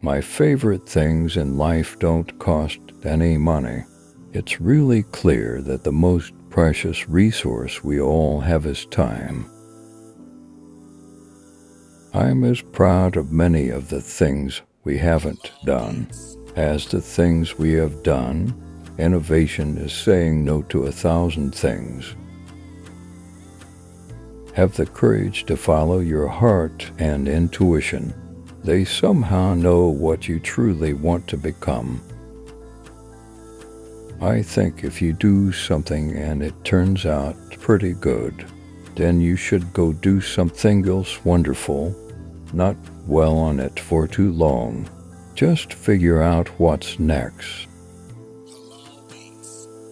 My favorite things in life don't cost any money. It's really clear that the most precious resource we all have is time. I'm as proud of many of the things we haven't done as the things we have done. Innovation is saying no to 1,000 things. Have the courage to follow your heart and intuition. They somehow know what you truly want to become. I think if you do something and it turns out pretty good, then you should go do something else wonderful. Not dwell on it for too long. Just figure out what's next.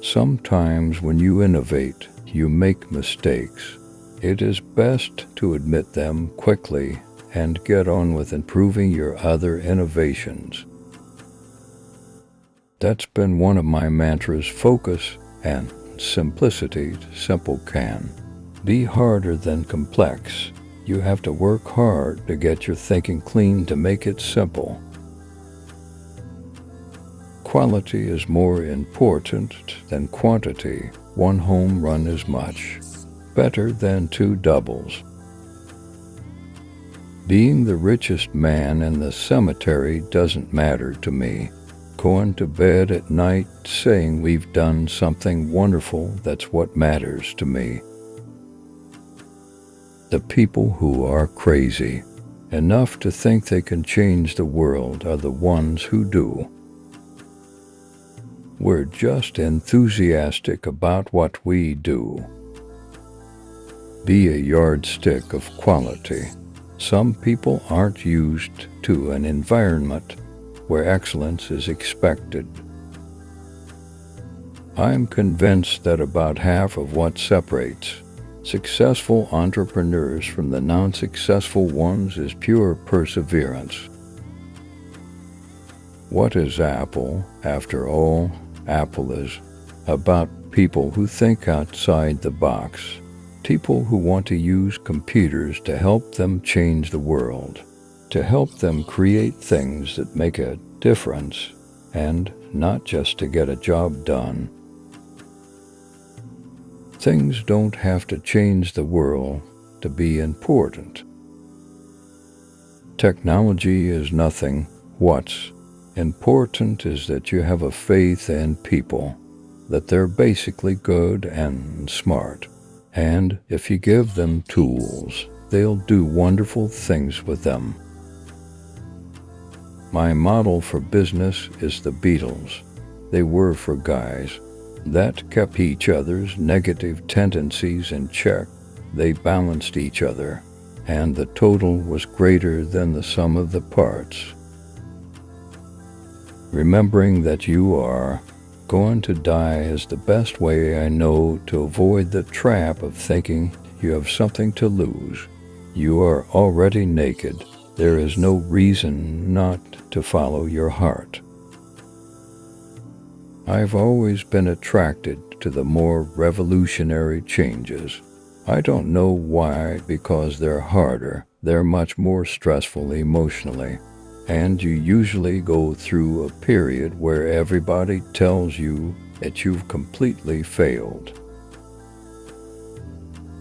Sometimes when you innovate, you make mistakes. It is best to admit them quickly and get on with improving your other innovations. That's been one of my mantras: focus and simplicity. Simple can be harder than complex. You have to work hard to get your thinking clean to make it simple. Quality is more important than quantity. One home run is much better than 2 doubles. Being the richest man in the cemetery doesn't matter to me. Going to bed at night saying we've done something wonderful, that's what matters to me. The people who are crazy enough to think they can change the world are the ones who do. We're just enthusiastic about what we do. Be a yardstick of quality. Some people aren't used to an environment where excellence is expected. I'm convinced that about half of what separates successful entrepreneurs from the non-successful ones is pure perseverance. What is Apple, after all? Apple is about people who think outside the box, people who want to use computers to help them change the world, to help them create things that make a difference, and not just to get a job done. Things don't have to change the world to be important. Technology is nothing. What's important is that you have a faith in people, that they're basically good and smart, and if you give them tools, they'll do wonderful things with them. My model for business is the Beatles. They were for guys. That kept each other's negative tendencies in check. They balanced each other, and the total was greater than the sum of the parts. Remembering that you are going to die is the best way I know to avoid the trap of thinking you have something to lose. You are already naked. There is no reason not to follow your heart. I've always been attracted to the more revolutionary changes. I don't know why, because they're harder, they're much more stressful emotionally, and you usually go through a period where everybody tells you that you've completely failed.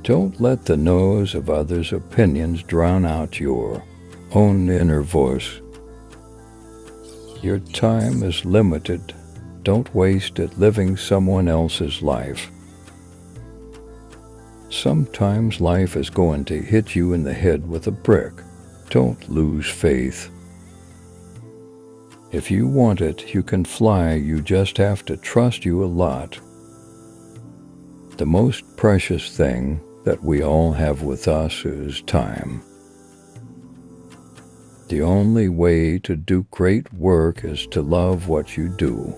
Don't let the noise of others' opinions drown out your own inner voice. Your time is limited. Don't waste it living someone else's life. Sometimes life is going to hit you in the head with a brick. Don't lose faith. If you want it, you can fly. You just have to trust you a lot. The most precious thing that we all have with us is time. The only way to do great work is to love what you do.